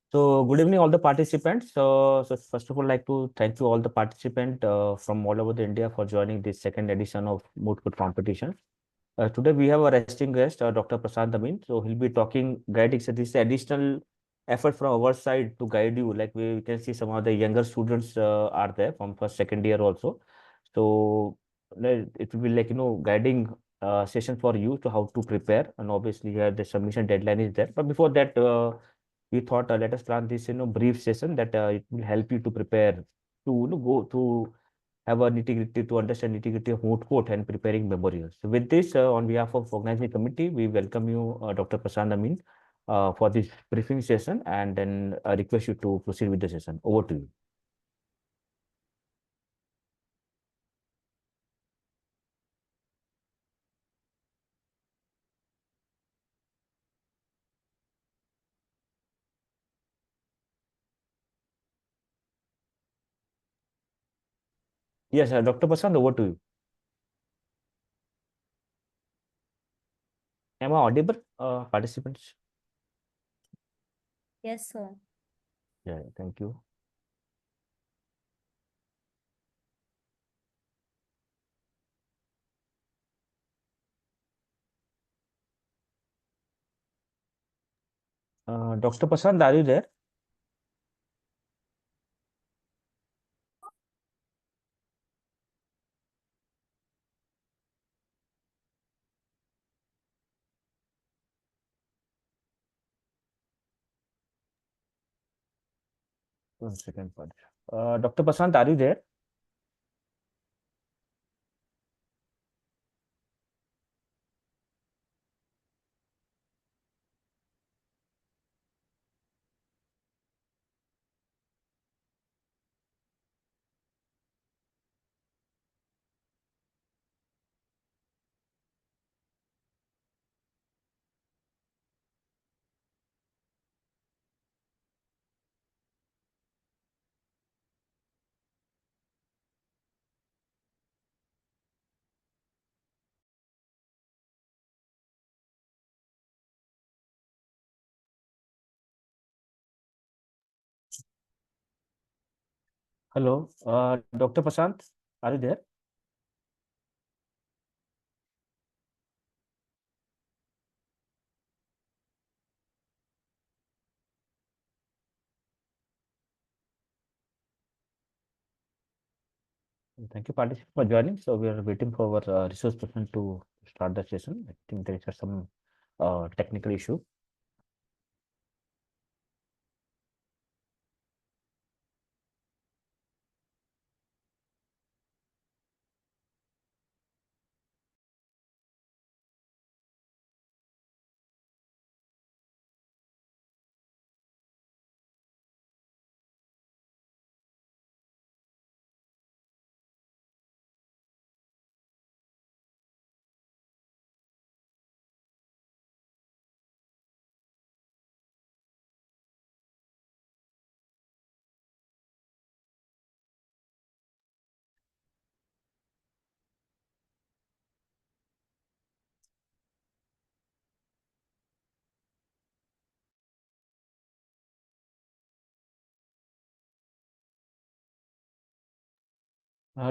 So good evening, all the participants. So first of all, like to thank you all the participants from all over the India for joining this second edition of Moot competition. Today we have a resting guest, Dr. Prasad Amin. So he'll be talking, guiding. So this is additional effort from our side to guide you. Like we can see some of the younger students are there from first, second year also. So it will be like guiding session for you to how to prepare. And obviously here the submission deadline is there. But before that, we thought let us plan this brief session that it will help you to prepare to go to have a nitty-gritty to understand nitty-gritty of moot court and preparing memorials. So with this, on behalf of organizing committee, we welcome you, Dr. Prasad Amin, for this briefing session, and then request you to proceed with the session. Over to you. Yes, Dr. Prasad, over to you. Am I audible, participants? Yes, sir. Yeah, thank you. Dr. Prasad, are you there? One second, Dr. Prasad, are you there? Hello, Dr. Prasad, are you there? Thank you, participants, for joining. So we are waiting for our resource person to start the session. I think there is some technical issue.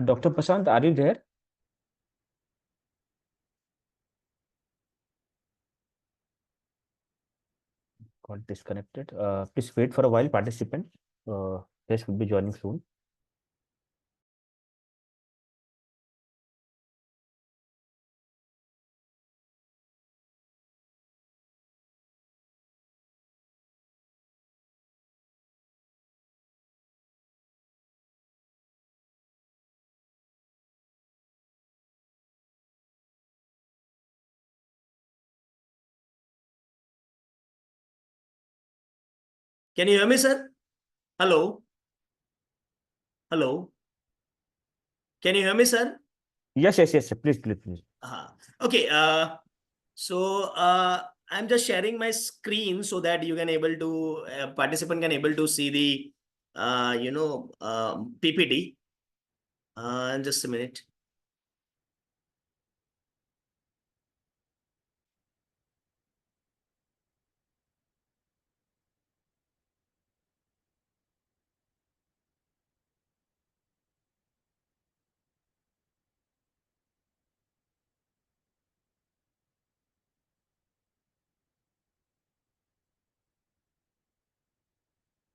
Dr. Prasad, are you there? Got disconnected. Please wait for a while, participants. This will be joining soon. Can you hear me, sir? Hello? Hello? Can you hear me, sir? Yes, yes, yes. Please, please, please. Okay. So I'm just sharing my screen so that you can able to participant can able to see the PPT. Just a minute.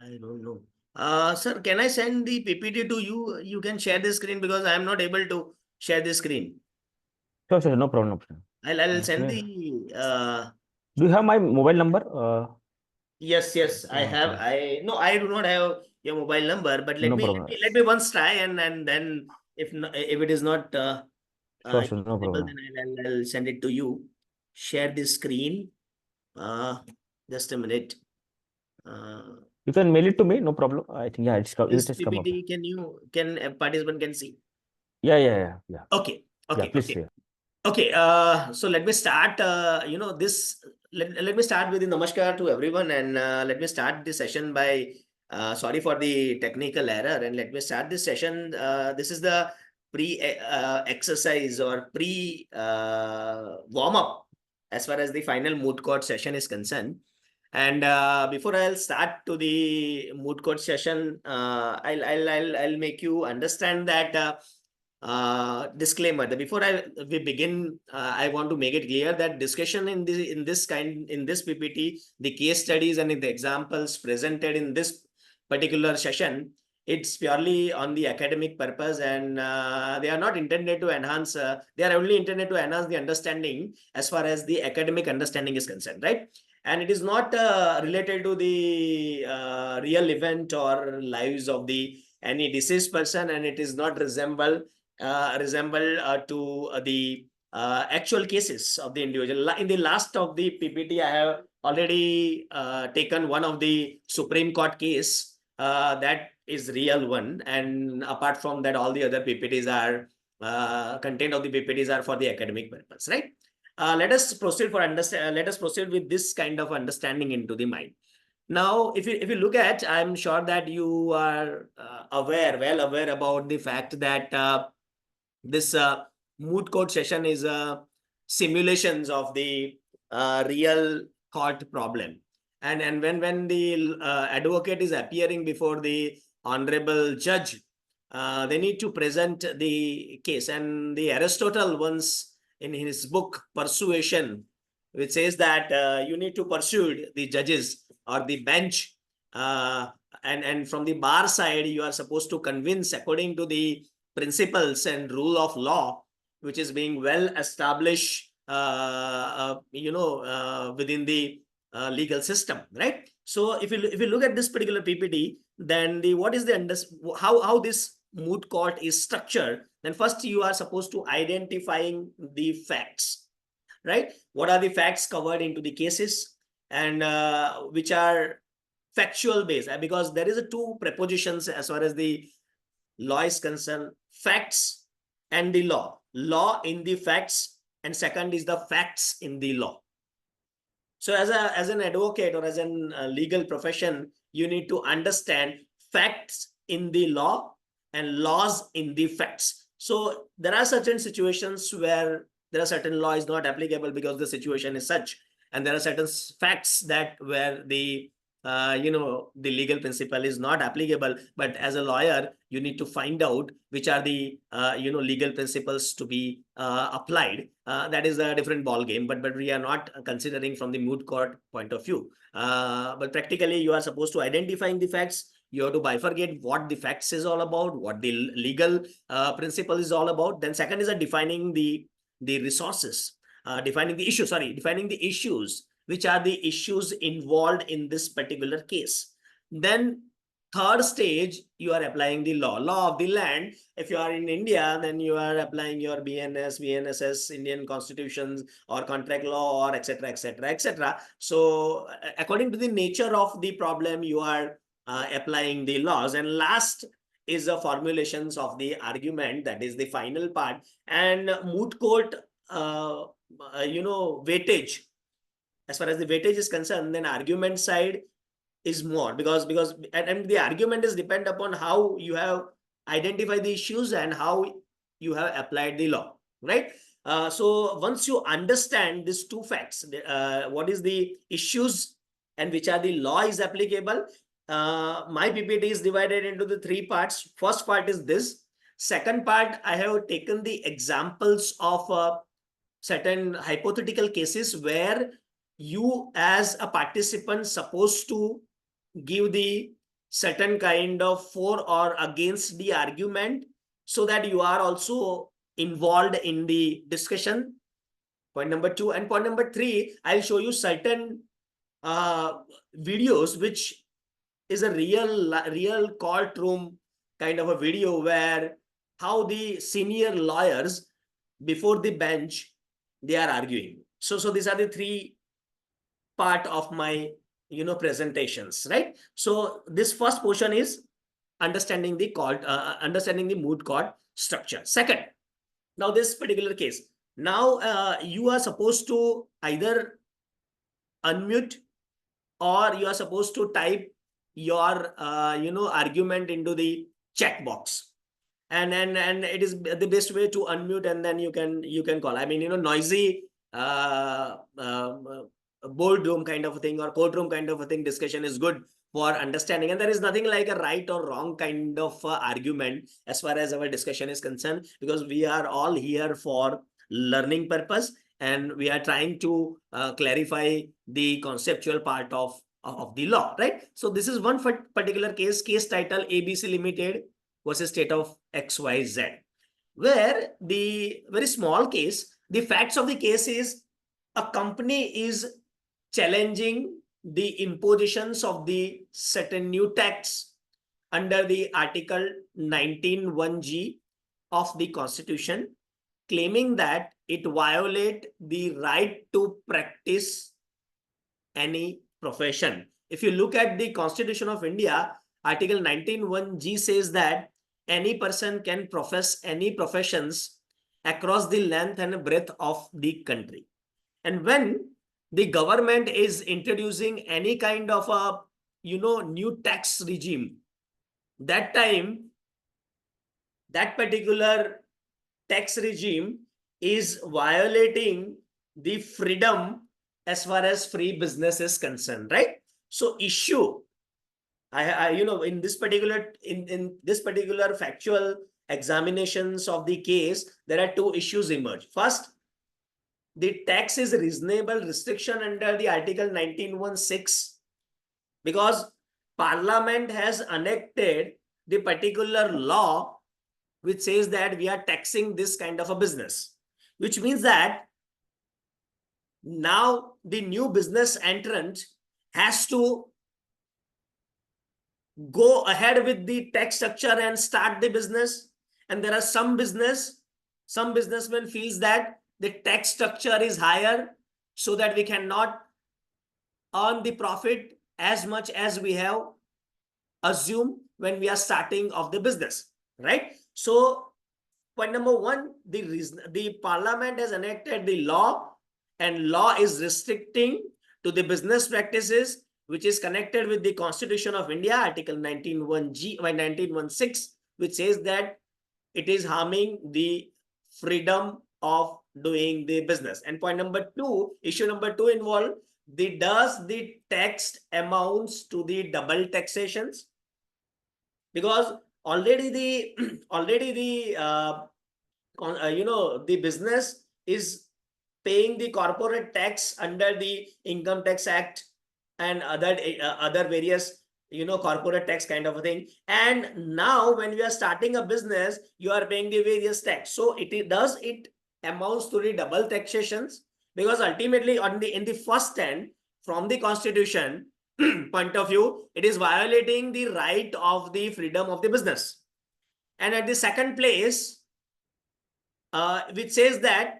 I don't know. Sir, can I send the PPT to you? You can share the screen because I am not able to share the screen. Sure, sure, no problem, no problem. I'll Let send me. the Do you have my mobile number? yes, I have. Okay, I do not have your mobile number, but no problem. let me once try, and then if it is not Sure, sure, no possible, problem. then I'll send it to you. Share the screen. Uh, just a minute. Uh, You can mail it to me, no problem. I think yeah, it this has come up. PPT can a participant can see. Yeah, yeah, yeah, yeah. Okay, Yeah, okay, please okay. share. Okay, so let me start, let me start with the namaskar to everyone, and let me start this session by, sorry for the technical error, and let me start this session. This is the exercise or warm up as far as the final moot court session is concerned. And before I'll start to the moot court session, I'll make you understand that disclaimer that before we begin, I want to make it clear that discussion in this PPT, the case studies and the examples presented in this particular session, it's purely on the academic purpose, and they are not intended to enhance. They are only intended to enhance the understanding as far as the academic understanding is concerned, right? And it is not related to the real event or lives of the any deceased person, and it is not resemble to the actual cases of the individual. In the last of the PPT, I have already taken one of the Supreme Court case that is real one, and apart from that, all the other PPTs are content of the PPTs are for the academic purpose, right? Let us proceed for understand. Let us proceed with this kind of understanding into the mind. Now, if you look at, I'm sure that you are well aware about the fact that this moot court session is simulations of the real court problem, and when the advocate is appearing before the honorable judge, they need to present the case. And the Aristotle once in his book Persuasion, which says that you need to persuade the judges or the bench, uh, and from the bar side you are supposed to convince according to the principles and rule of law, which is being well established, within the legal system, right? So if you look at this particular PPT, then the what is the how this moot court is structured. Then first you are supposed to identifying the facts, right? What are the facts covered into the cases, and which are factual based, because there is a two prepositions as far as the law is concerned: facts and the law in the facts, and second is the facts in the law. So as an advocate or as an legal profession, you need to understand facts in the law and laws in the facts. So there are certain situations where there are certain law is not applicable because the situation is such, and there are certain facts that where the the legal principle is not applicable, but as a lawyer you need to find out which are the legal principles to be applied. That is a different ball game, but we are not considering from the moot court point of view. But practically you are supposed to identifying the facts. You have to bifurcate what the facts is all about, what the legal principle is all about. Then second is defining the resources, defining the issue, sorry, defining the issues, which are the issues involved in this particular case. Then third stage, you are applying the law of the land. If you are in India, then you are applying your BNS, BNSS, Indian constitutions, or contract law, or etc., etc., etc. So according to the nature of the problem, you are applying the laws. And last is the formulations of the argument, that is the final part. And moot court weightage, as far as the weightage is concerned, then argument side is more, because and the argument is depend upon how you have identified the issues and how you have applied the law, right? So once you understand these two facts, what is the issues and which are the law is applicable, my PPT is divided into the three parts. First part is this. Second part, I have taken the examples of certain hypothetical cases where you as a participant supposed to give the certain kind of for or against the argument, so that you are also involved in the discussion. Point number 2. And point number 3, I'll show you certain videos, which is a real courtroom kind of a video, where how the senior lawyers before the bench, they are arguing. So these are the 3 part of my presentations, right? So this first portion is understanding the court, understanding the moot court structure. Second, now this particular case, now you are supposed to either unmute, or you are supposed to type your argument into the chat box, and it is the best way to unmute, and then you can call. I mean, noisy boardroom kind of a thing, or courtroom kind of a thing, discussion is good for understanding, and there is nothing like a right or wrong kind of argument as far as our discussion is concerned, because we are all here for learning purpose, and we are trying to clarify the conceptual part of the law, right? So this is one particular case title, ABC Limited versus state of XYZ, where the very small case, the facts of the case is a company is challenging the impositions of the certain new tax under the Article 19(1)(g) of the Constitution, claiming that it violates the right to practice any profession. If you look at the Constitution of India, Article 19(1)(g) says that any person can profess any professions across the length and breadth of the country. And when the government is introducing any kind of a new tax regime, that time that particular tax regime is violating the freedom as far as free business is concerned, right? So issue, in this particular in this particular factual examinations of the case, there are 2 issues emerge. First, the tax is reasonable restriction under the Article 19(1)(6), because Parliament has enacted the particular law which says that we are taxing this kind of a business, which means that now the new business entrant has to go ahead with the tax structure and start the business. And there are some businessmen feels that the tax structure is higher, so that we cannot earn the profit as much as we have assumed when we are starting of the business, right? So point number 1, the Parliament has enacted the law, and law is restricting to the business practices which is connected with the Constitution of India, Article 19(1)(g) by 19(1)(6), which says that it is harming the freedom of doing the business. And point number 2, issue number 2 involved does the tax amounts to the double taxations, because already the business is paying the corporate tax under the Income Tax Act and other various corporate tax kind of a thing. And now when we are starting a business, you are paying the various tax. So it amounts to the double taxations, because ultimately in the first hand, from the Constitution point of view, it is violating the right of the freedom of the business. And at the second place, which says that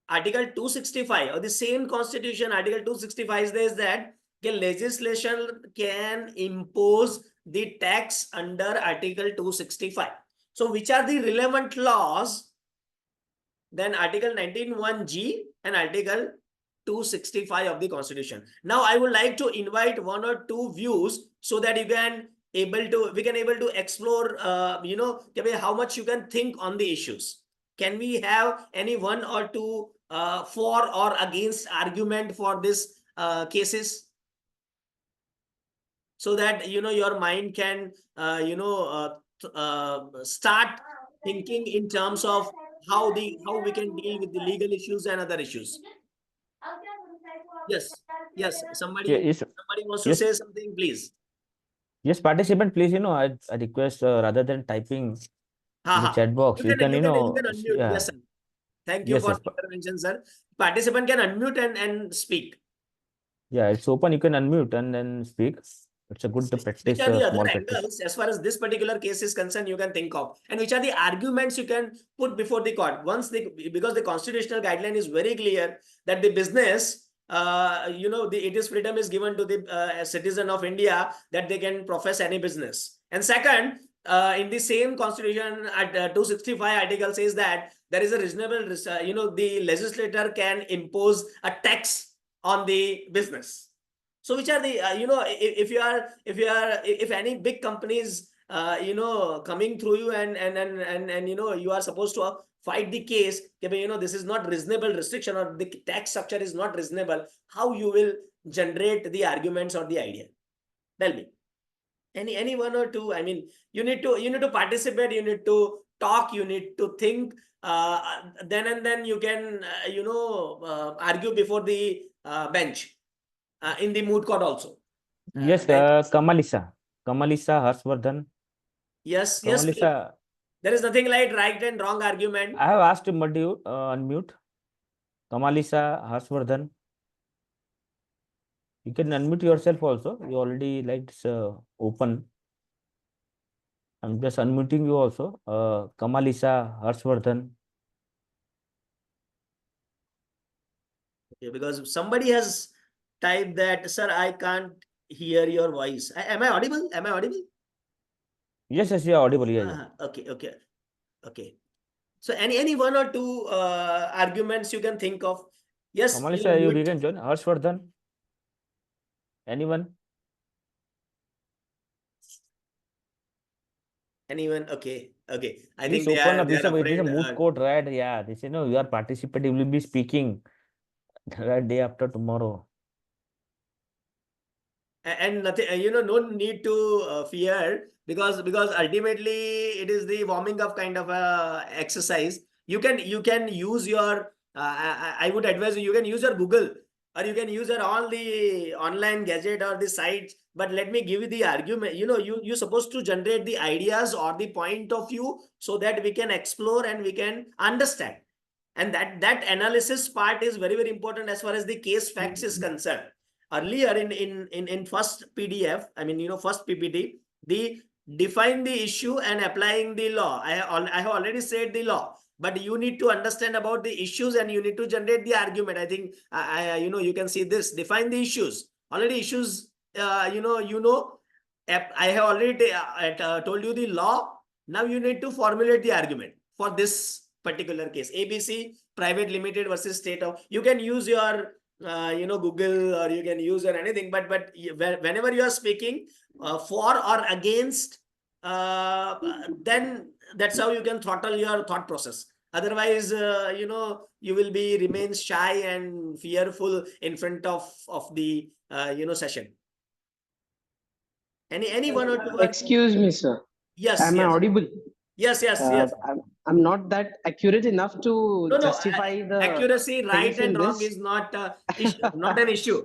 Article 265 of the same Constitution, Article 265 says that the legislation can impose the tax under Article 265. So which are the relevant laws? Then Article 19(1)(g) and Article 265 of the Constitution. Now I would like to invite 1 or 2 views, so that we can able to explore how much you can think on the issues. Can we have any 1 or 2 for or against argument for this cases, so that your mind can start thinking in terms of how we can deal with the legal issues and other issues. Yes, somebody Yes, wants to yes. say something, please. Yes, participant, please, I request rather than typing Ha in the ha. chat box, you can, You can unmute. yeah, Yes, sir. Thank you yes, for yes, the intervention, sir. Participant can unmute and speak. yeah, it's open. You can unmute and then speak. It's a good to Which practice, are the other small practice. angles, as far as this particular case is concerned, you can think of, and which are the arguments you can put before the court once because the constitutional guideline is very clear that the business, it is freedom is given to the citizen of India that they can profess any business. And second, in the same constitution at 265 article says that there is a reasonable, the legislator can impose a tax on the business. So which are the if any big companies coming through you and you are supposed to fight the case, this is not reasonable restriction or the tax structure is not reasonable, how you will generate the arguments or the idea? Tell me. Any one or two. I mean, you need to participate, you need to talk, you need to think, then and then you can argue before the bench, in the moot court also. Yes, Bench. Kamalisa Harshvardhan. Yes, please. Kamalisa, There is nothing like right and wrong argument. I have asked him, but you unmute. Kamalisa Harshvardhan. You can unmute yourself also. You already like it's open. I'm just unmuting you also. Kamalisa Harshvardhan. Okay, because somebody has typed that, sir, I can't hear your voice. Am I audible? Am I audible? Yes, yes, you are audible. Yeah, yeah. Okay. So any one or two arguments you can think of. Yes, Kamalisa, you Moot. can join. Harshvardhan. Anyone? Anyone? Okay. I Please think they open are up. they This are is a afraid. moot court, right? Yeah, this you are participating. You will be speaking right day after tomorrow. And nothing, no need to fear, because ultimately it is the warming up kind of a exercise. You can use your I would advise you can use your Google, or you can use your all the online gadget or the sites, but let me give you the argument. You're supposed to generate the ideas or the point of view so that we can explore and we can understand, and that analysis part is very, very important as far as the case facts is concerned. Earlier in first PDF, I mean, first PPT, the define the issue and applying the law. I have already said the law, but you need to understand about the issues and you need to generate the argument. I think you can see this, define the issues. Already issues, I have already told you the law. Now you need to formulate the argument for this particular case. ABC private limited versus state of. You can use your Google, or you can use or anything, but whenever you are speaking for or against, then that's how you can throttle your thought process. Otherwise, you will be remain shy and fearful in front of the session. Any one or two? Excuse me, sir. Yes. Am I audible? Yes. I'm not that accurate enough to No. justify the Accuracy, right things and in wrong this. is not issue, not an issue.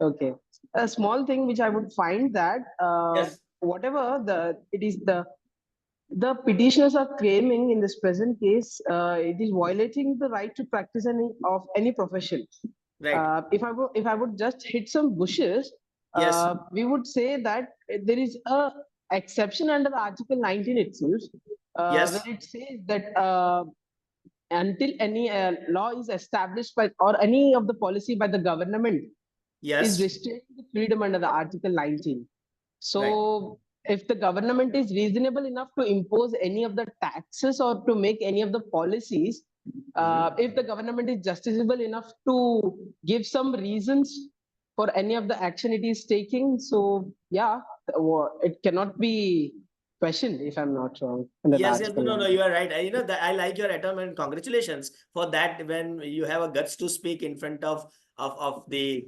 Okay. A small thing which I would find that Yes. whatever the petitioners are claiming in this present case, it is violating the right to practice any profession. Right. If I would just hit some bushes, Yes. we would say that there is a exception under Article 19 itself, Yes. where it says that until any law is established by or any of the policy by the government Yes. is restricting the freedom under the Article 19. So Right. if the government is reasonable enough to impose any of the taxes or to make any of the policies, if the government is justiciable enough to give some reasons for any of the action it is taking, so yeah, it cannot be questioned, if I'm not wrong. Yes, no, you are right. I like your atom, and congratulations for that. When you have a guts to speak in front of the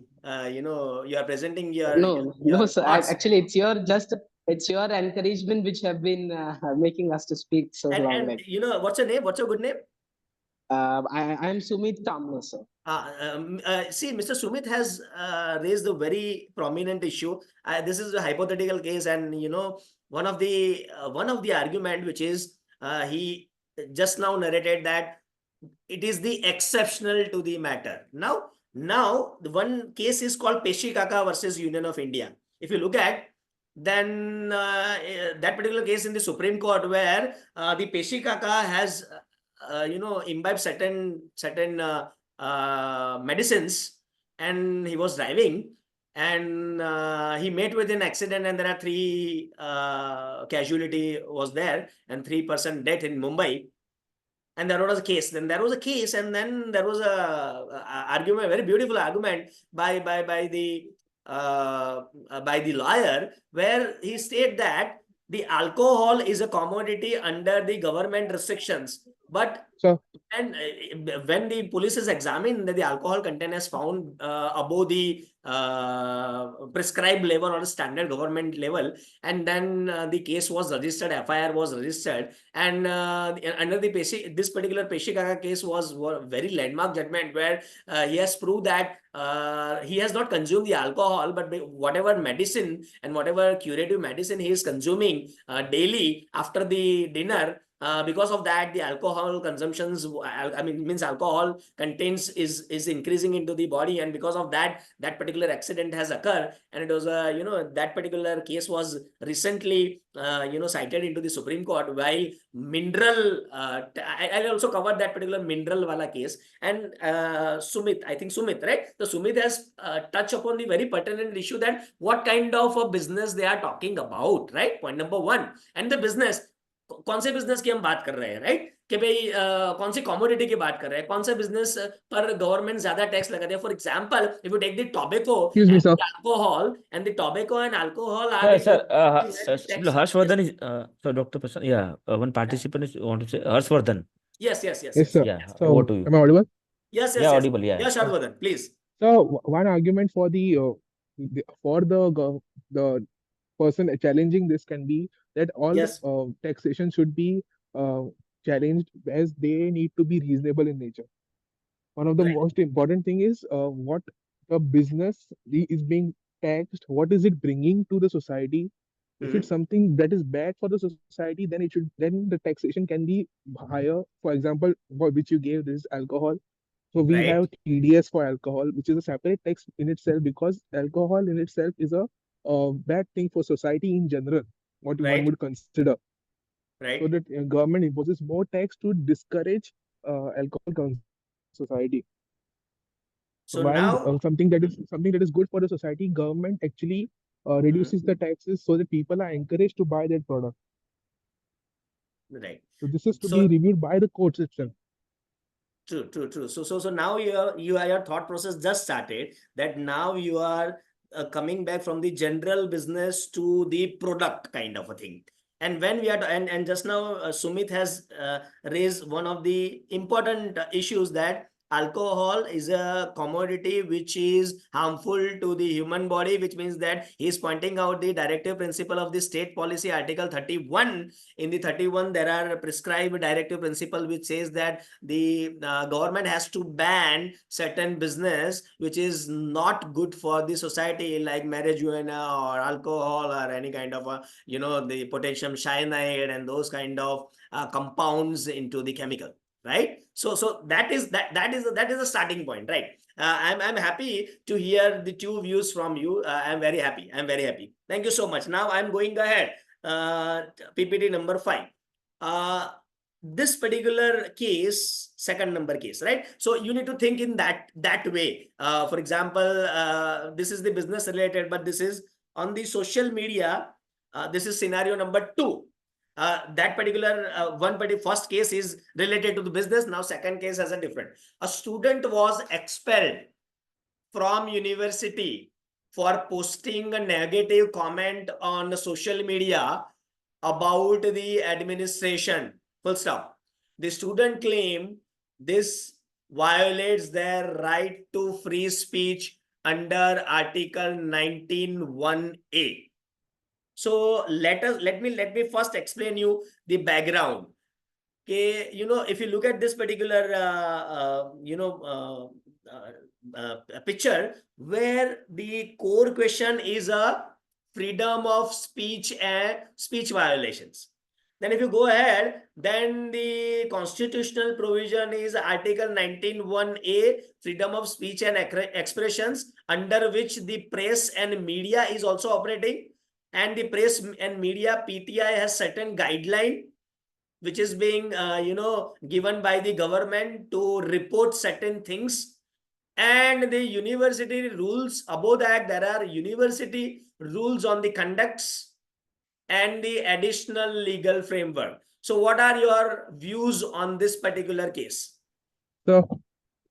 you are presenting your sir. thoughts. Actually, it's your encouragement which have been making us to speak so long. And what's your name? What's your good name? I am Sumit Kamle, sir. See, Mr. Sumit has raised a very prominent issue. This is a hypothetical case, and one of the argument which is he just now narrated that it is the exceptional to the matter. Now the one case is called Peshi Kaka versus Union of India. If you look at, then that particular case in the Supreme Court, where the Peshi Kaka has imbibed certain medicines, and he was driving, and he met with an accident, and there are three casualty was there, and 3% death in Mumbai. And there was a case. And then there was a argument, a very beautiful argument by the lawyer, where he stated that the alcohol is a commodity under the government restrictions, but and when the police is examined, the alcohol content is found above the prescribed level or standard government level, and then the case was registered, FIR was registered, and under the this particular Peshi Kaka case was very landmark judgment, where he has proved that he has not consumed the alcohol, but whatever medicine and whatever curative medicine he is consuming daily after the dinner, because of that, the alcohol consumptions, means alcohol contains is increasing into the body, and because of that, that particular accident has occurred, and it was that particular case was recently cited into the Supreme Court, while mineral, I also covered that particular mineral wala case, and Sumit, I think Sumit, right? So Sumit has touched upon the very pertinent issue, that what kind of a business they are talking about, right? Point number one. And the business, कौन से business की हम बात कर रहे हैं, right? कि भाई कौन सी कमोडिटी की बात कर रहे हैं, कौन सा बिजनेस पर गवर्नमेंट ज्यादा टैक्स लगाते हैं? For example, if you take the tobacco and alcohol, and the tobacco and alcohol are Harshvardhan is Dr. Prasanth, one participant is want to say, Harshvardhan. Yes, sir. Yeah, So, over to you. am I audible? Yes, audible. Yeah, Harshvardhan, please. So one argument for the person challenging this can be that all taxation should be challenged, as they need to be reasonable in nature. One of the most important thing is what the business is being taxed, what is it bringing to the society. If it's something that is bad for the society, then the taxation can be higher. For example, which you gave, this alcohol. So we have TDS for alcohol, which is a separate tax in itself, because alcohol in itself is a bad thing for society in general, what one would consider. So that government imposes more tax to discourage alcohol consumption in society. So while something that is good for the society, government actually reduces the taxes so that people are encouraged to buy that product. Right. So this is to be reviewed by the courts itself. True. So now your thought process just started, that now you are coming back from the general business to the product kind of a thing. And when we are, and just now Sumit has raised one of the important issues, that alcohol is a commodity which is harmful to the human body, which means that he is pointing out the directive principle of the state policy, article 31. In the 31, there are prescribed directive principle which says that the government has to ban certain business which is not good for the society, like marijuana or alcohol or any kind of the potassium cyanide and those kind of compounds into the chemical. Right. So that is a starting point, right? I'm happy to hear the two views from you. I'm very happy. Thank you so much. Now I'm going ahead. PPT number 5. This particular case, second number case, right? So you need to think in that way. For example, this is the business related, but this is on the social media. This is scenario number 2. That particular first case is related to the business. Now second case has a different. A student was expelled from university for posting a negative comment on social media about the administration. Full stop. The student claimed this violates their right to free speech under Article 19(1)(a). So let me first explain you the background. Okay, if you look at this particular a picture where the core question is a freedom of speech and speech violations. Then if you go ahead, then the constitutional provision is Article 19(1)(a), freedom of speech and expressions, under which the press and media is also operating. And the press and media PTI has certain guideline which is being given by the government to report certain things. And the university rules, above that there are university rules on the conducts and the additional legal framework. So what are your views on this particular case? So,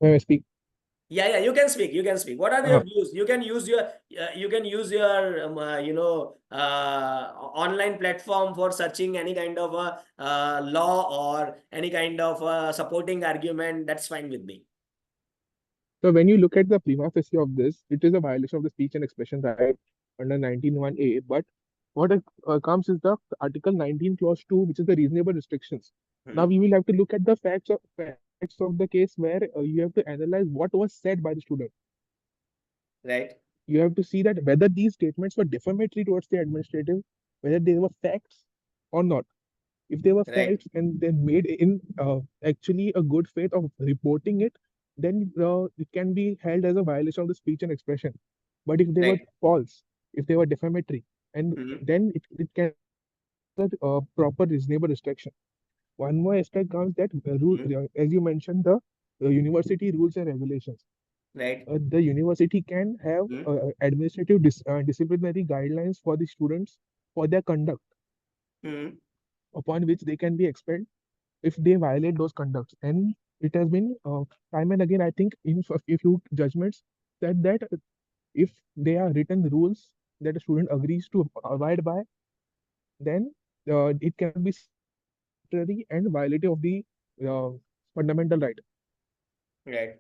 may I speak? Yeah, you can speak. You can speak. What are your views? You can use your online platform for searching any kind of a law or any kind of a supporting argument. That's fine with me. So when you look at the prima facie of this, it is a violation of the speech and expression right under 19(1)(a). But what comes is the Article 19 Clause 2, which is the reasonable restrictions. Now we will have to look at the facts of the case where you have to analyze what was said by the student. Right. You have to see that whether these statements were defamatory towards the administrative, whether they were facts or not. If they were facts and they made in actually a good faith of reporting it, then it can be held as a violation of the speech and expression. But if they were false, if they were defamatory, and then it can be a proper reasonable restriction. One more aspect comes that as you mentioned, the university rules and regulations. Right. The university can have administrative disciplinary guidelines for the students for their conduct, upon which they can be expelled if they violate those conducts. And it has been time and again, I think, in a few judgments said that if there are written rules that a student agrees to abide by, then it can be arbitrary and violative of the fundamental right. Right.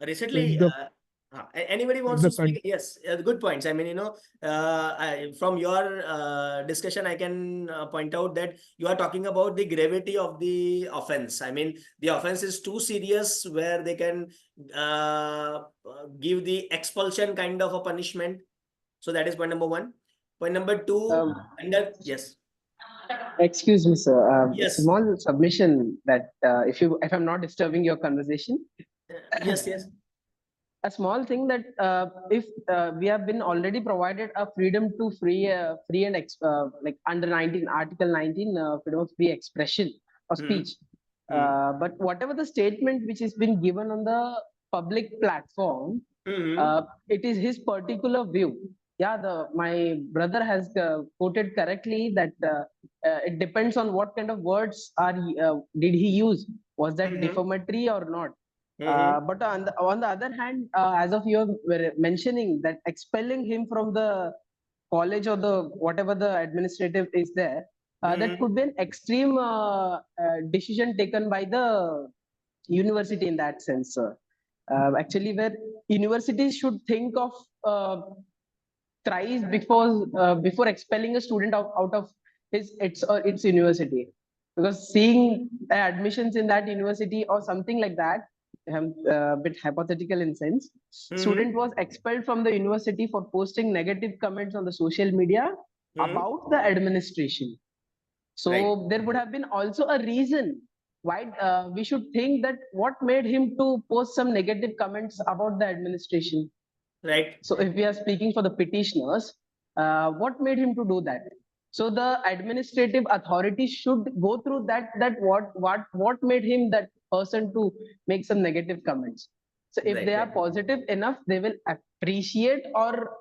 Recently, anybody wants to speak? Yes, good points. I mean, from your discussion, I can point out that you are talking about the gravity of the offense. I mean, the offense is too serious where they can give the expulsion kind of a punishment. So that is point number one. Point number two, yes. Excuse me, sir. Yes. Small submission that if I'm not disturbing your conversation. Yes. A small thing that if we have been already provided a freedom to free and like under Article 19, freedom of free expression or speech. But whatever the statement which has been given on the public platform, it is his particular view. Yeah, my brother has quoted correctly that it depends on what kind of words did he use. Was that defamatory or not? But on the other hand, as of you were mentioning that expelling him from the college or the whatever the administrative is there, that could be an extreme decision taken by the university in that sense, sir. Actually, where universities should think of thrice before expelling a student out of its university, because seeing admissions in that university or something like that, a bit hypothetical in sense, student was expelled from the university for posting negative comments on the social media about the administration. So there would have been also a reason why we should think that what made him to post some negative comments about the administration. Right. So if we are speaking for the petitioners, what made him to do that? So the administrative authority should go through that what made him that person to make some negative comments. So if they are positive enough, they will appreciate or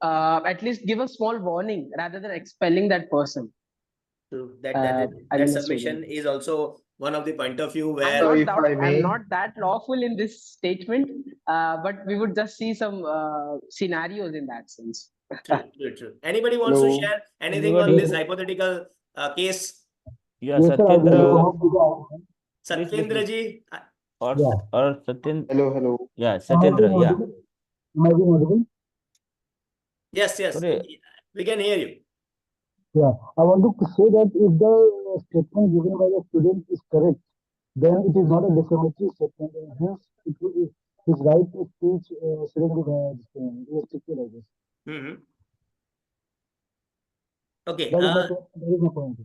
at least give a small warning rather than expelling that person. True. That submission is also one of the point of view where I'm not that lawful in this statement, but we would just see some scenarios in that sense. True. Anybody wants to share anything on this hypothetical case? Yeah, Satyendra. Satyendra ji. Or Satyendra. Hello. Yeah, Satyendra. Yeah. Am I being audible? Yes. Sorry. We can hear you. Yeah, I want to say that if the statement given by the student is correct, then it is not a defamatory statement, and hence his right to speech shouldn't be restricted, I guess. Okay. That is my point.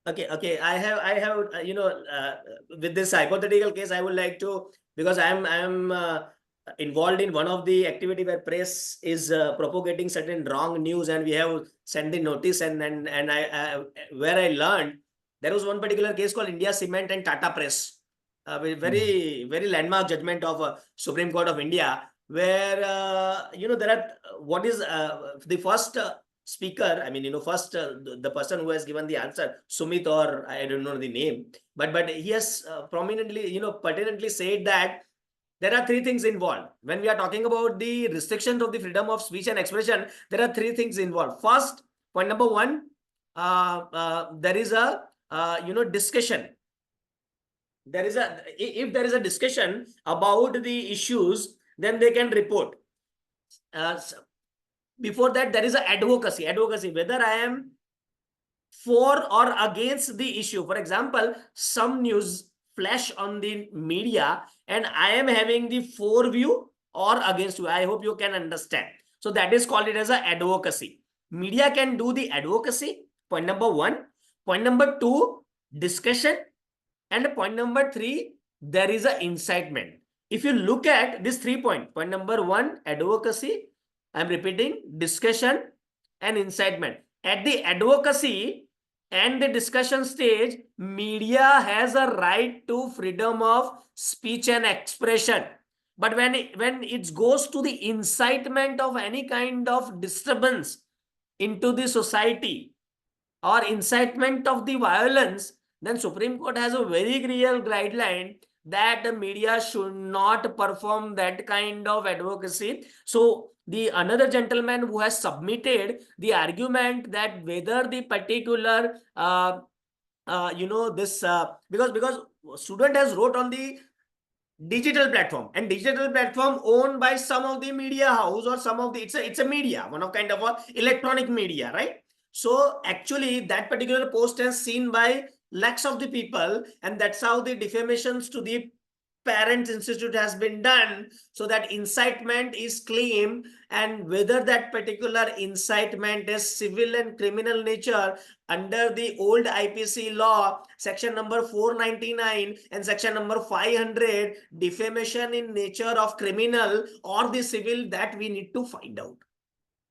Okay. I have, with this hypothetical case, I would like to, because I'm involved in one of the activity where press is propagating certain wrong news, and we have sent the notice, and I where I learned there was one particular case called India Cement and Tata Press, very landmark judgment of Supreme Court of India, where there are what is the first speaker, first the person who has given the answer, Sumit, or I don't know the name, but he has prominently, pertinently said that there are three things involved. When we are talking about the restrictions of the freedom of speech and expression, there are three things involved. First, point number one, there is a discussion. If there is a discussion about the issues, then they can report. Before that, there is a advocacy, whether I am for or against the issue. For example, some news flash on the media and I am having the for view or against you. I hope you can understand. So that is called it as a advocacy. Media can do the advocacy, point number one. Point number two, discussion. And point number three, there is a incitement. If you look at this 3 points, point number one, advocacy, I'm repeating, discussion and incitement. At the advocacy and the discussion stage, media has a right to freedom of speech and expression. But when it goes to the incitement of any kind of disturbance into the society or incitement of the violence, then Supreme Court has a very clear guideline that the media should not perform that kind of advocacy. So the another gentleman who has submitted the argument that whether the particular because student has wrote on the digital platform, and digital platform owned by some of the media house or some of the it's a media, one of kind of a electronic media, right? So actually that particular post has seen by lakhs of the people, and that's how the defamations to the parents institute has been done, so that incitement is claimed, and whether that particular incitement is civil and criminal nature under the old IPC law, section number 499 and section number 500, defamation in nature of criminal or the civil, that we need to find out.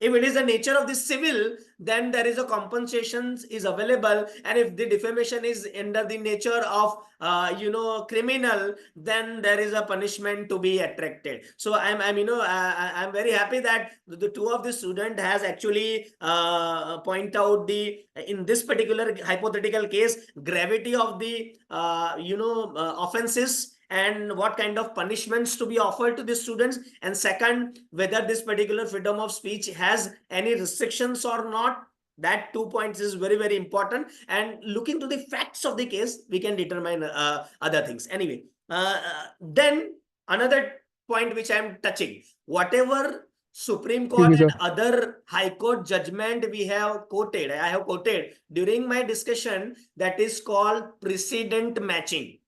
If it is the nature of the civil, then there is a compensation is available, and if the defamation is under the nature of criminal, then there is a punishment to be attracted. So I'm very happy that the two of the student has actually point out the in this particular hypothetical case gravity of the offenses and what kind of punishments to be offered to the students, and second, whether this particular freedom of speech has any restrictions or not. That 2 points is very, very important, and looking to the facts of the case, we can determine other things. Anyway, then another point which I'm touching, whatever Supreme Court and other High Court judgment we have quoted, I have quoted during my discussion, that is called precedent matching.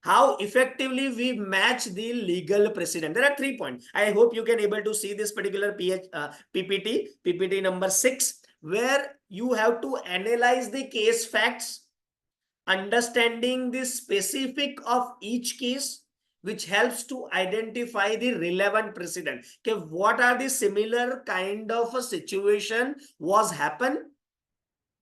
How effectively we match the legal precedent. There are 3 points. I hope you can able to see this particular PPT number 6, where you have to analyze the case facts, understanding the specific of each case, which helps to identify the relevant precedent. Okay, what are the similar kind of a situation was happen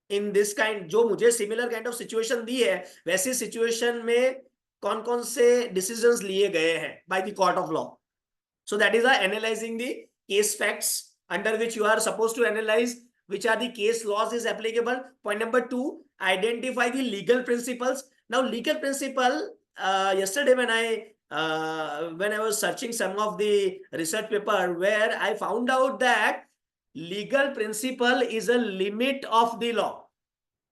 in this kind, जो मुझे similar kind of situation दी है, वैसी situation में कौन-कौन से decisions लिए गए हैं by the court of law. So that is analyzing the case facts, under which you are supposed to analyze which are the case laws is applicable. Point number 2, identify the legal principles. Now legal principle, yesterday when I was searching some of the research paper, where I found out that legal principle is a limit of the law.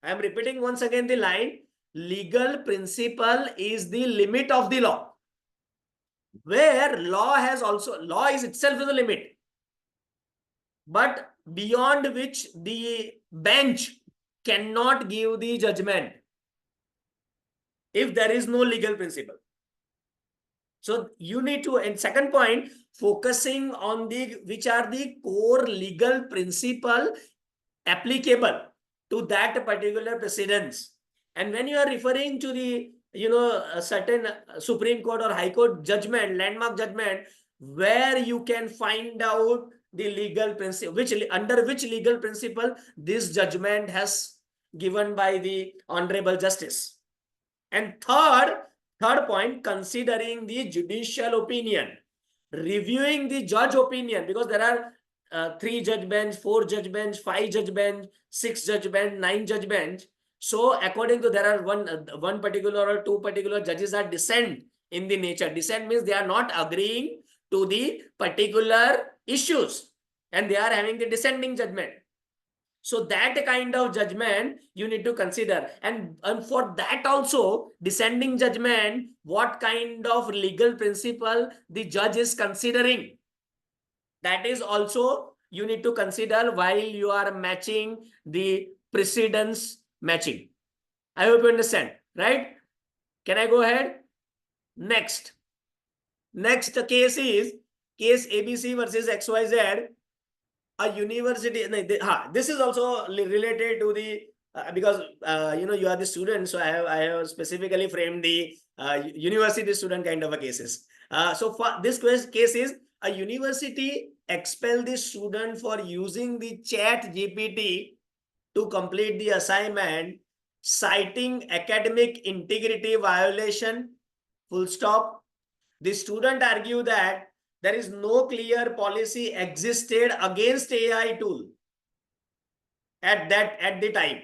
I am repeating once again the line, legal principle is the limit of the law, where law is itself is a limit, but beyond which the bench cannot give the judgment if there is no legal principle. So you need to, and second point, focusing on which are the core legal principle applicable to that particular precedence. And when you are referring to the, a certain Supreme Court or High Court judgment, landmark judgment, where you can find out the legal principle, under which legal principle this judgment has given by the Honorable Justice. And third point, considering the judicial opinion, reviewing the judge opinion, because there are 3 judge bench, 4 judge bench, 5 judge bench, 6 judge bench, 9 judge bench. So according to, there are one particular or 2 particular judges are dissent in the nature. Dissent means they are not agreeing to the particular issues and they are having the dissenting judgment. So that kind of judgment you need to consider. And for that also, dissenting judgment, what kind of legal principle the judge is considering, that is also you need to consider while you are matching the precedence matching. I hope you understand, right? Can I go ahead? Next case is case ABC versus XYZ. A university, this is also related to the because you are the student, so I have specifically framed the university student kind of a cases. So for this case is a university expel the student for using the chat GPT to complete the assignment, citing academic integrity violation, full stop. The student argue that there is no clear policy existed against AI tool at the time.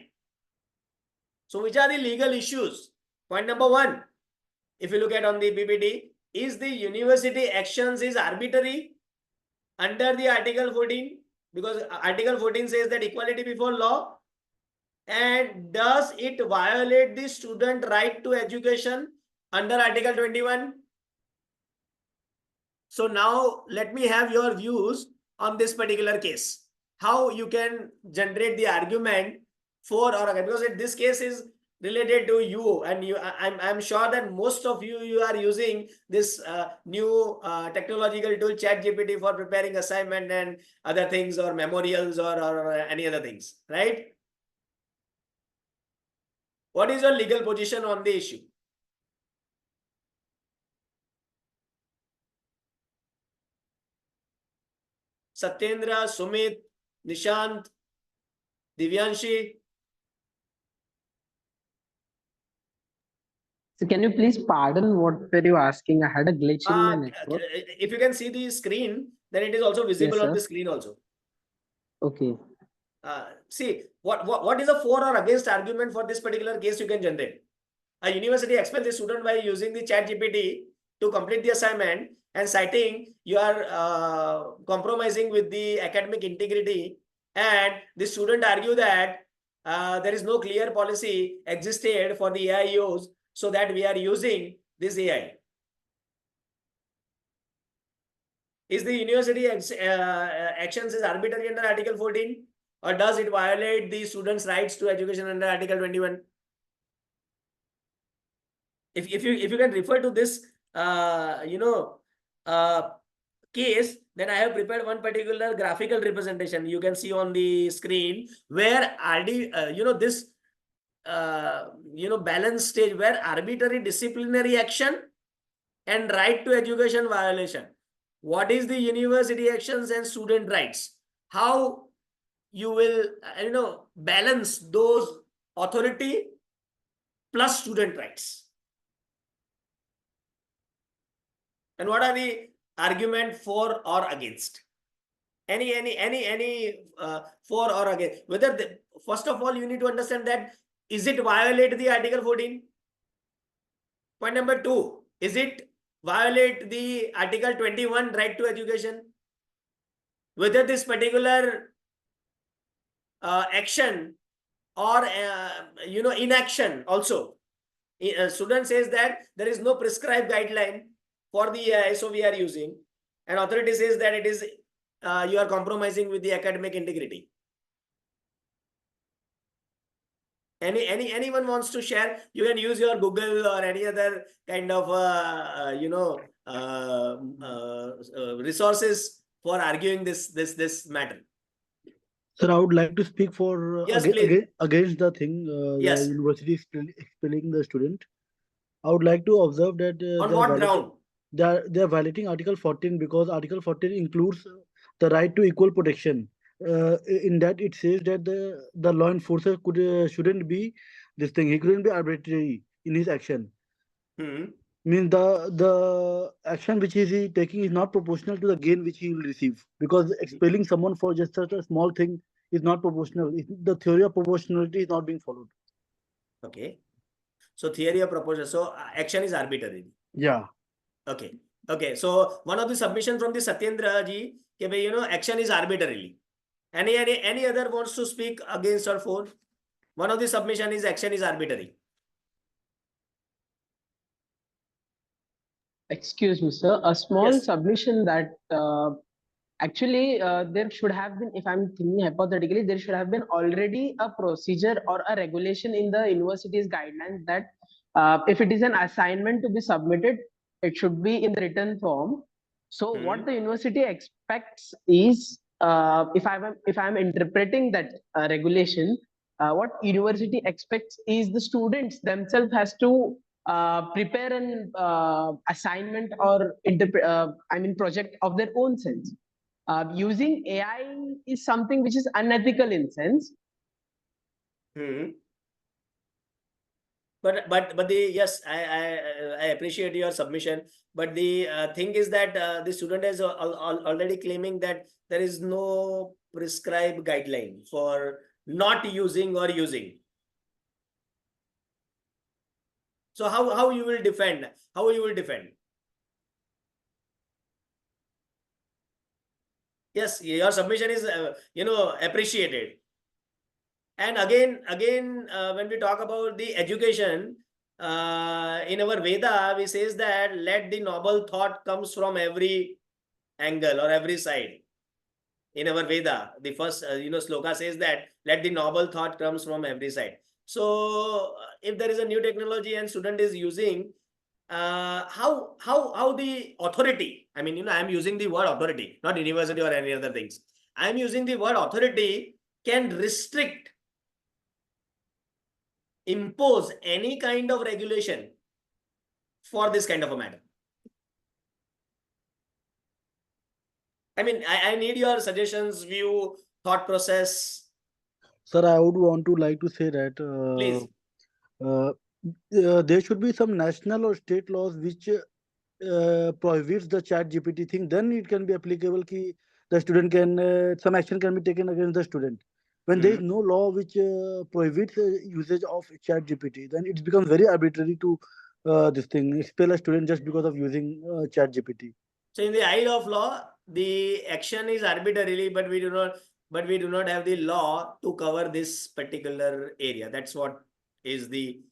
So which are the legal issues? Point number 1, if you look at on the PPT, is the university actions is arbitrary under the Article 14? Because Article 14 says that equality before law. And does it violate the student right to education under Article 21? So now let me have your views on this particular case. How you can generate the argument for or against, because this case is related to you, and I'm sure that most of you are using this new technological tool ChatGPT for preparing assignment and other things, or memorials or any other things, right? What is your legal position on the issue? Satyendra, Sumit, Nishant, Divyanshi. So can you please pardon what were you asking? I had a glitch in my network. If you can see the screen, then it is also visible Yes, on the screen also. Okay. See, what is a for or against argument for this particular case you can generate? A university expels the student by using the ChatGPT to complete the assignment and citing you are compromising with the academic integrity, and the student argue that there is no clear policy existed for the AI use, so that we are using this AI. Is the university actions is arbitrary under Article 14, or does it violate the students' rights to education under Article 21? If you can refer to this case, then I have prepared one particular graphical representation you can see on the screen, where this balance stage where arbitrary disciplinary action and right to education violation. What is the university actions and student rights? How you will balance those authority plus student rights? And what are the argument for or against? Any for or against? Whether first of all, you need to understand that is it violate the Article 14? Point number 2, is it violate the Article 21 right to education? Whether this particular action or inaction also. Student says that there is no prescribed guideline for the so we are using, and authority says that it is you are compromising with the academic integrity. Anyone wants to share? You can use your Google or any other kind of resources for arguing this matter. Sir, I would like to speak for Yes, please. against the thing the Yes. university is expelling the student. I would like to observe that On what ground? they are violating Article 14 because Article 14 includes the right to equal protection. In that it says that the law enforcer shouldn't be this thing. He couldn't be arbitrary in his action. Means the action which he taking is not proportional to the gain which he will receive, because expelling someone for just such a small thing is not proportional. The theory of proportionality is not being followed. Okay. So theory of proportion. So action is arbitrary. Yeah. Okay. Okay. So one of the submission from the Satyendra ji, action is arbitrarily. Any other wants to speak against or for? One of the submission is action is arbitrary. Excuse me, sir. A small Yes. submission that actually there should have been, if I'm thinking hypothetically, there should have been already a procedure or a regulation in the university's guidelines that if it is an assignment to be submitted, it should be in the written form. So what the university expects is, if I'm interpreting that regulation, what university expects is the students themselves has to prepare an assignment or project of their own sense. Using AI is something which is unethical in sense. But the yes, I appreciate your submission. But the thing is that the student is already claiming that there is no prescribed guideline for not using or using. So how you will defend? How you will defend? Yes, your submission is appreciated. And again, when we talk about the education, in our Veda, we says that let the noble thought comes from every angle or every side. In our Veda, the first sloka says that let the noble thought comes from every side. So if there is a new technology and student is using, how the authority, I mean, I am using the word authority, not university or any other things. I am using the word authority can restrict, impose any kind of regulation for this kind of a matter. I mean, I need your suggestions, view, thought process. Sir, I would want to like to say that Please. There should be some national or state laws which prohibits the chat GPT thing. Then it can be applicable ki the student can some action can be taken against the student. When there is no law which prohibits usage of chat GPT, then it becomes very arbitrary to this thing expel a student just because of using chat GPT. So in the eye of law, the action is arbitrarily, but we do not have the law to cover this particular area. That's what is the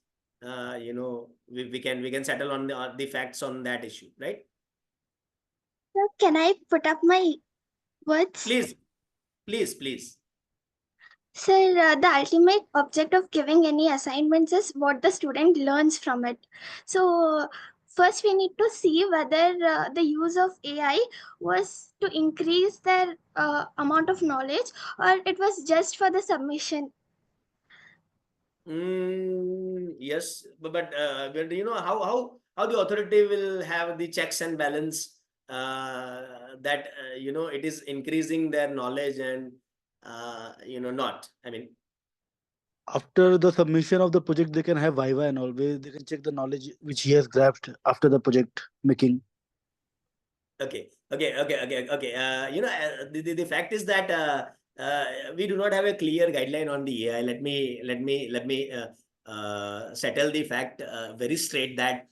we can settle on the facts on that issue, right? Can I put up my words? Please. Sir, the ultimate object of giving any assignments is what the student learns from it. So first we need to see whether the use of AI was to increase their amount of knowledge, or it was just for the submission. Yes, but how the authority will have the checks and balance that it is increasing their knowledge and not. I mean, after the submission of the project, they can have Viva and always they can check the knowledge which he has grasped after the project making. Okay. The fact is that we do not have a clear guideline on the AI. Let me settle the fact very straight that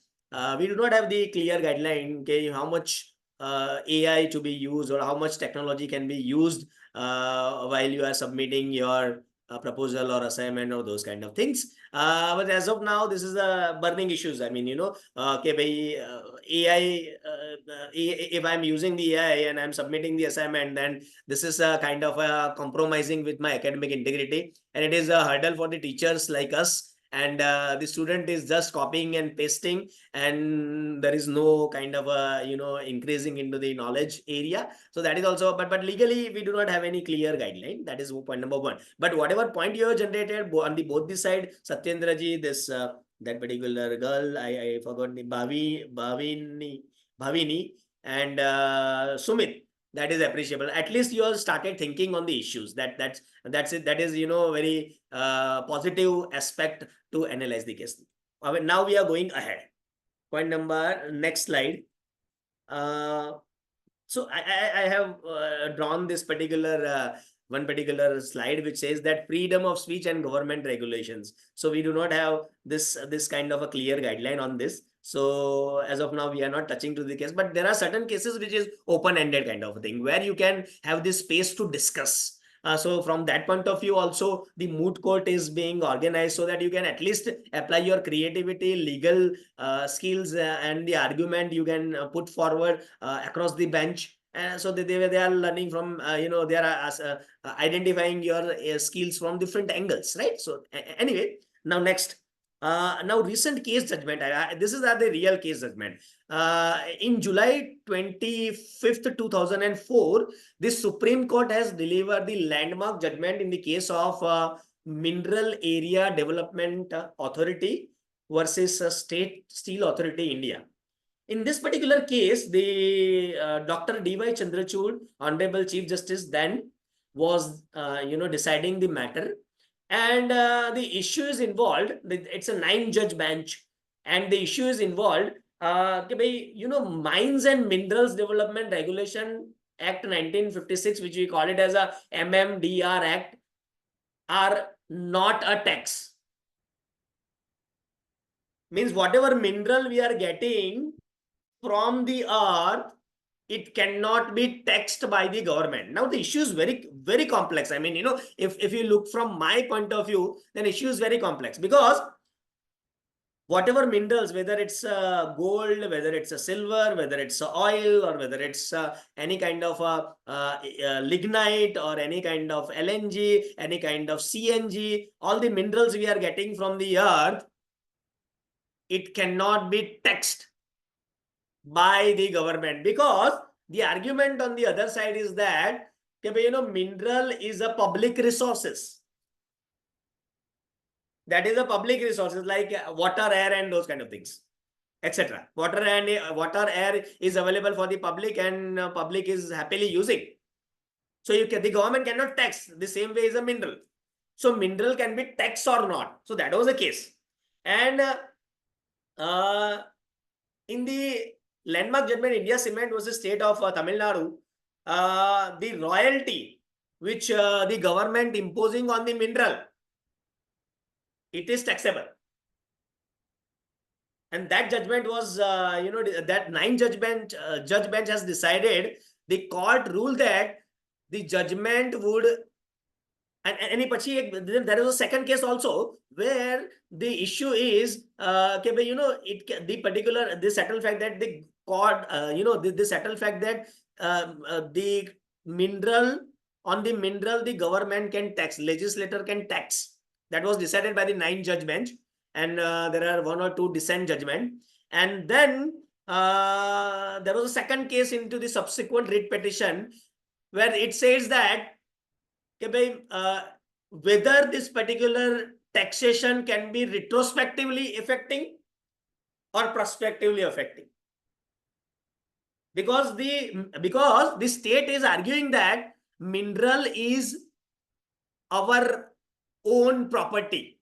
we do not have the clear guideline. Okay, how much AI to be used or how much technology can be used while you are submitting your proposal or assignment or those kind of things. But as of now, this is the burning issues. I mean, AI, if I'm using the AI and I'm submitting the assignment, then this is a kind of a compromising with my academic integrity, and it is a hurdle for the teachers like us and the student is just copying and pasting, and there is no kind of a, increasing into the knowledge area. So that is also, but legally we do not have any clear guideline. That is point number one. But whatever point you have generated on the both the side, Satyendra ji, this that particular girl, I forgot the Bhavini and Sumit, that is appreciable. At least you have started thinking on the issues. That's it. That is, very positive aspect to analyze the case. Now we are going ahead. Point number, next slide. So I have drawn this particular one particular slide which says that freedom of speech and government regulations. So we do not have this kind of a clear guideline on this. So as of now, we are not touching to the case, but there are certain cases which is open-ended kind of a thing where you can have this space to discuss. So from that point of view, also the moot court is being organized so that you can at least apply your creativity, legal skills, and the argument you can put forward across the bench. So they are learning from, they are identifying your skills from different angles, right? So anyway, now next. Now recent case judgment, this is the real case judgment. In July 25th, 2004, the Supreme Court has delivered the landmark judgment in the case of Mineral Area Development Authority versus State Steel Authority, India. In this particular case, the Dr. D.Y. Chandrachud, Honorable Chief Justice, then was, deciding the matter. And the issue is involved, it's a 9-judge bench, and the issue is involved, Mines and Minerals Development Regulation Act 1956, which we call it as a MMDR Act, are not a tax. Means whatever mineral we are getting from the earth, it cannot be taxed by the government. Now the issue is very, very complex. I mean, if you look from my point of view, then issue is very complex, because whatever minerals, whether it's gold, whether it's a silver, whether it's a oil, or whether it's any kind of lignite, or any kind of LNG, any kind of CNG, all the minerals we are getting from the earth, it cannot be taxed by the government, because the argument on the other side is that mineral is a public resources. That is a public resources like water, air, and those kind of things, etc. Water and air is available for the public, and public is happily using. So the government cannot tax the same way as a mineral. So mineral can be taxed or not. So that was the case. And in the landmark judgment, India Cement was the state of Tamil Nadu, the royalty which the government imposing on the mineral, it is taxable. And that judgment was, that 9-judge bench has decided, the court ruled that the judgment would, there is a second case also where the issue is, the settled fact that the court, the settled fact that the mineral, on the mineral, the government can tax, legislator can tax. That was decided by the 9-judge bench, and there are 1 or 2 dissent judgment. And then there was a second case into the subsequent writ petition where it says that whether this particular taxation can be retrospectively affecting or prospectively affecting. Because the state is arguing that mineral is our own property,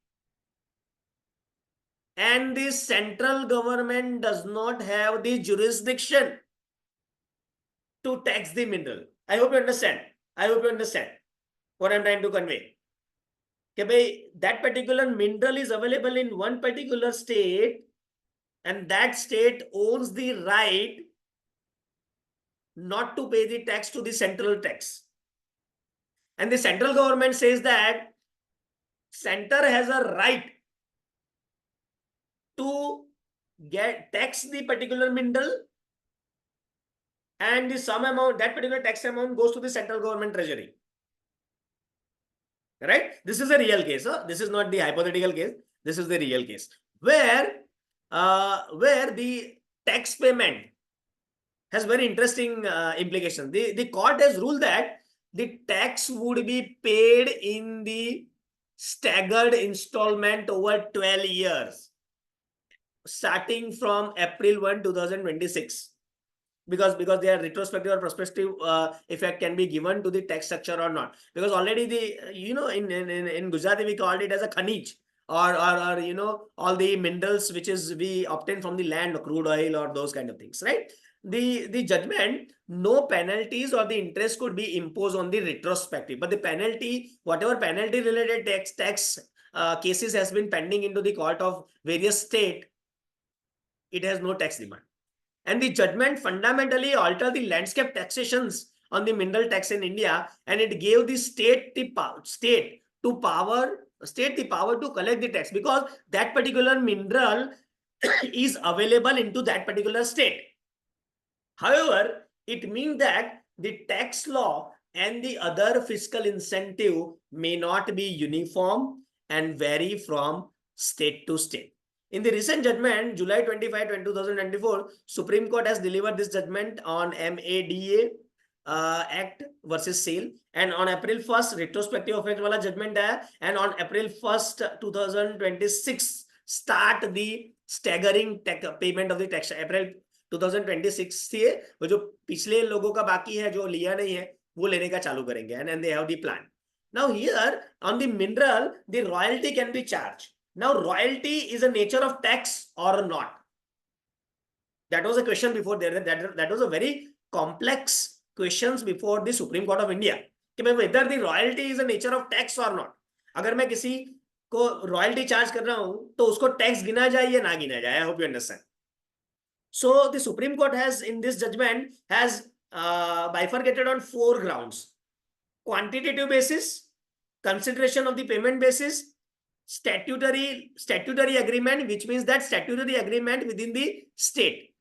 and the central government does not have the jurisdiction to tax the mineral. I hope you understand. I hope you understand what I'm trying to convey. That particular mineral is available in one particular state, and that state owns the right not to pay the tax to the central tax. And the central government says that center has a right to tax the particular mineral, and the sum amount, that particular tax amount, goes to the central government treasury. Right? This is a real case. Huh? This is not the hypothetical case. This is the real case where the tax payment has very interesting implications. The court has ruled that the tax would be paid in the staggered installment over 12 years, starting from April 1, 2026. Because their retrospective or prospective effect can be given to the tax structure or not. Because already the, in Gujarati, we called it as a khanij, or all the minerals which is we obtain from the land, crude oil or those kind of things, right? The judgment, no penalties or the interest could be imposed on the retrospective, but the penalty, whatever penalty related tax cases has been pending into the court of various state, it has no tax demand. And the judgment fundamentally altered the landscape taxations on the mineral tax in India, and it gave the state the power to collect the tax, because that particular mineral is available into that particular state. However, it means that the tax law and the other fiscal incentive may not be uniform and vary from state to state. In the recent judgment, July 25, 2024, Supreme Court has delivered this judgment on MADA Act versus SAIL, and on April 1st, retrospective effect wala judgment hai, and on April 1st, 2026, start the staggering payment of the tax. April 2026 से वो जो पिछले लोगों का बाकी है, जो लिया नहीं है, वो लेने का चालू करेंगे, and they have the plan. Now here on the mineral, the royalty can be charged. Now royalty is a nature of tax or not? That was a question before there. That was a very complex questions before the Supreme Court of India. Whether the royalty is a nature of tax or not. अगर मैं किसी को royalty charge कर रहा हूँ, तो उसको tax गिना जाए या ना गिना जाए. I hope you understand. So the Supreme Court has, in this judgment, has bifurcated on 4 grounds: quantitative basis, consideration of the payment basis, statutory agreement, which means that statutory agreement within the state,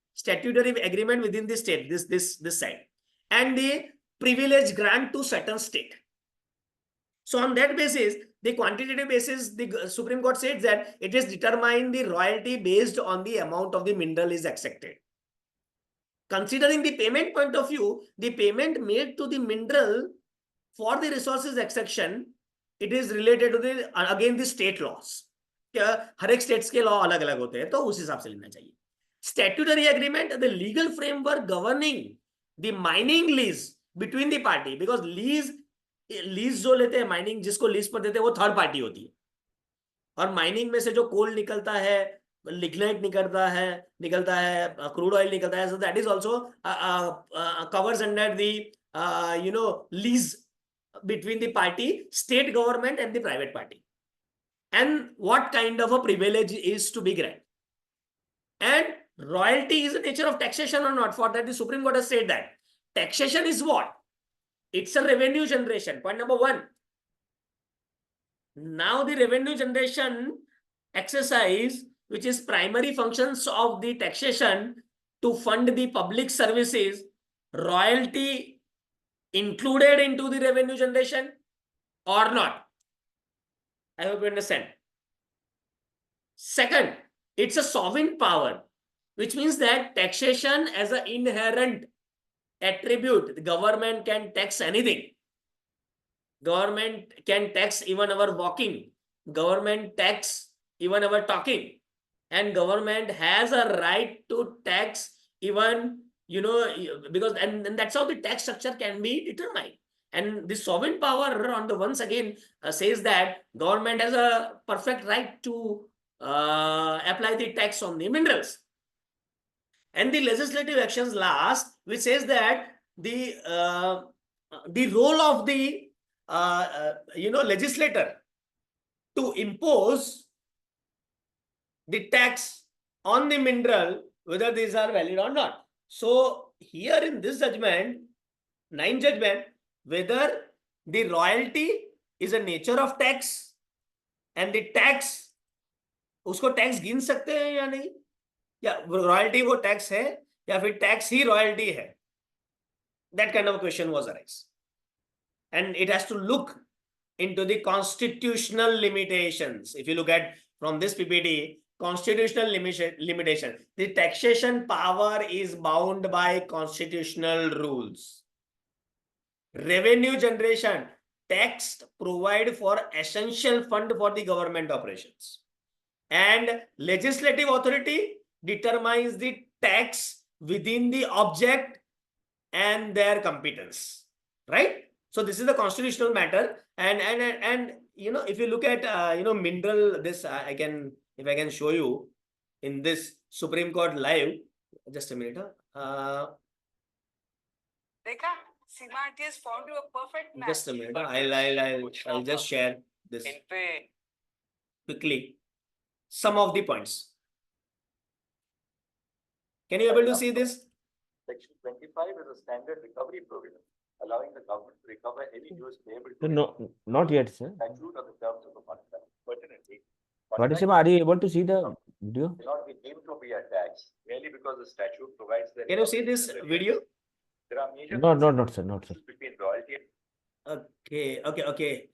this side, and the privilege grant to certain state. So on that basis, the quantitative basis, the Supreme Court said that it is determined the royalty based on the amount of the mineral is accepted. Considering the payment point of view, the payment made to the mineral for the resources extraction, it is related to the again the state laws. हर एक states के law अलग अलग होते हैं, तो उस हिसाब से लेना चाहिए. Statutory agreement, the legal framework governing the mining lease between the party, because lease जो लेते हैं माइनिंग, जिसको लीज पर देते हैं, वो थर्ड पार्टी होती है, और माइनिंग में से जो कोल निकलता है, लिग्नाइट निकलता है, क्रूड ऑयल निकलता है, so that is also covers under the lease between the party, state government and the private party, and what kind of a privilege is to be granted. And royalty is the nature of taxation or not. For that, the Supreme Court has said that taxation is what? It's a revenue generation. Point number 1. Now the revenue generation exercise, which is primary functions of the taxation to fund the public services, royalty included into the revenue generation or not? I hope you understand. Second, it's a sovereign power, which means that taxation as an inherent attribute, the government can tax anything. Government can tax even our walking. Government tax even our talking. And government has a right to tax even, because and that's how the tax structure can be determined. And the sovereign power on the once again says that government has a perfect right to apply the tax on the minerals. And the legislative actions last, which says that the role of the legislator to impose the tax on the mineral, whether these are valid or not. So here in this judgment, 9th judgment, whether the royalty is a nature of tax and the tax, उसको tax गिन सकते हैं या नहीं, या royalty वो tax है या फिर टैक्स ही रॉयल्टी है. That kind of a question was arise, and it has to look into the constitutional limitations. If you look at from this PPT, constitutional limitation. The taxation power is bound by constitutional rules. Revenue generation, tax provide for essential fund for the government operations. And legislative authority determines the tax within the object and their competence, right? So this is the constitutional matter. And you know, if you look at mineral, this I can, if I can show you in this Supreme Court live, just a minute. Smart is found to a perfect match. Just a minute. I'll just share this quickly. Some of the points. Can you able to see this? Section 25 is a standard recovery provision, allowing the government to recover any dues payable to No, not yet, sir. statute or the terms of the contract. Pertinently, Participant, are you able to see the video? cannot be deemed to be a tax merely because the statute provides that. Can you see this video? There are major Not sir, not sir. between royalty and Okay.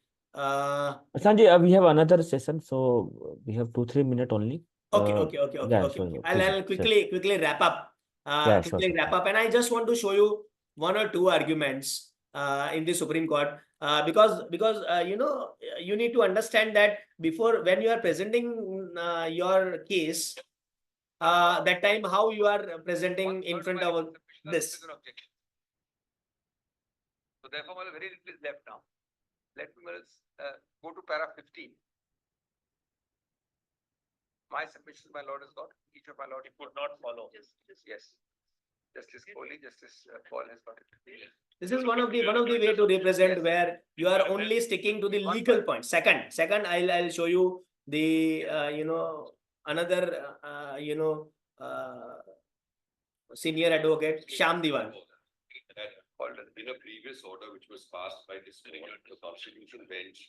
Sanjay, we have another session, so we have 2-3 minutes only. Okay. Yeah, sure, I'll quickly wrap up. Yeah, sure. And I just want to show you one or two arguments in the Supreme Court because you need to understand that before, when you are presenting your case, that time how you are presenting in front of this. So therefore, very little is left now. Let me go to para 15. My submission, my lord, has got each of my lord. He could not follow. Yes. Justice Kohli, Justice Paul has got it. This is one of the way to represent where you are only sticking to the legal point. Second, I'll show you the another senior advocate Shyam Diwan. In a previous order which was passed by this court, the Constitution Bench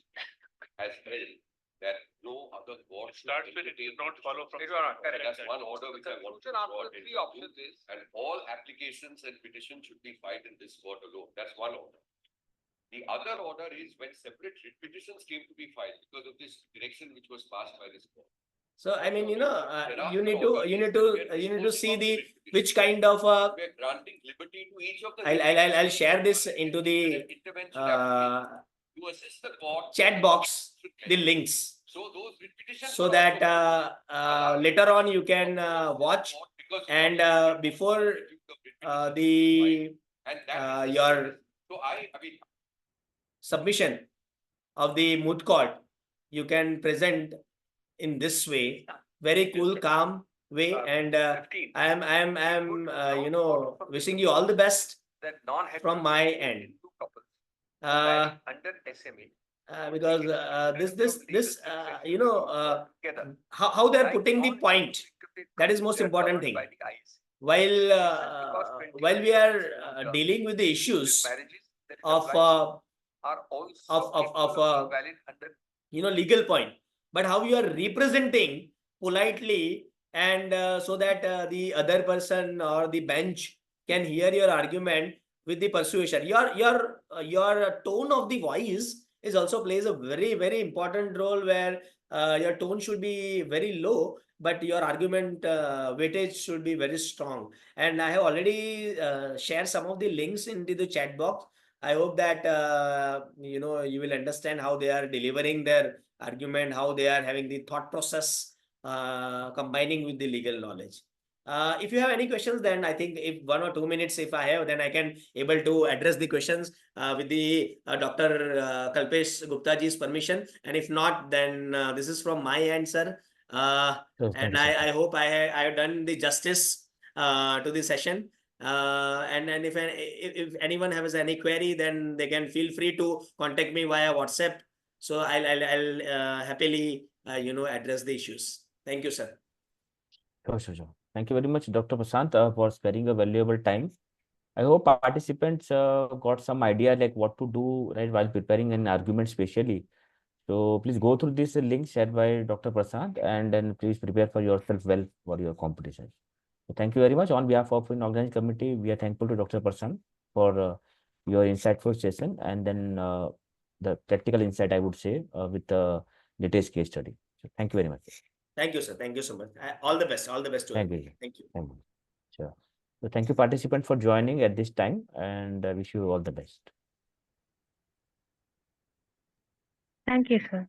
has held that no other court starts with it is not follow from. That's one order which I want to draw Three options is, and all applications and petitions should be filed in this court alone. That's one order. The other order is when separate petitions came to be filed because of this direction which was passed by this court. So I mean, you need to see the which kind of We are granting liberty to each of the. I'll share this into the to assist the court chat box, the links, so those petitions so that later on you can watch, and before your submission of the moot court, you can present in this way, very cool, calm way, and I am wishing you all the best from my end. under SME. Because how they are putting the point, that is most important thing. While we are dealing with the issues of legal point, but how you are representing politely, and so that the other person or the bench can hear your argument with the persuasion. Your tone of the voice is also plays a very, very important role, where your tone should be very low, but your argument weightage should be very strong. And I have already shared some of the links into the chat box. I hope that you will understand how they are delivering their argument, how they are having the thought process combining with the legal knowledge. If you have any questions, then I think if 1 or 2 minutes, if I have, then I can able to address the questions with the Dr. Kalpesh Gupta ji's permission. And if not, then this is from my end, sir. And I hope I have done the justice to the session. And if anyone has any query, then they can feel free to contact me via WhatsApp. So I'll happily address the issues. Thank you, sir. Sure. Thank you very much, Dr. Prashant, for sparing a valuable time. I hope participants got some idea like what to do right while preparing an argument, especially. So please go through this link shared by Dr. Prashant, and then please prepare for yourself well for your competition. So thank you very much. On behalf of an organizing committee, we are thankful to Dr. Prashant for your insightful session, and then the practical insight, I would say, with the latest case study. So thank you very much. Thank you, sir. Thank you so much. All the best. All the best to Thank everyone. you. Thank you. Thank you. Sure. So thank you, participant, for joining at this time, and I wish you all the best. Thank you, sir.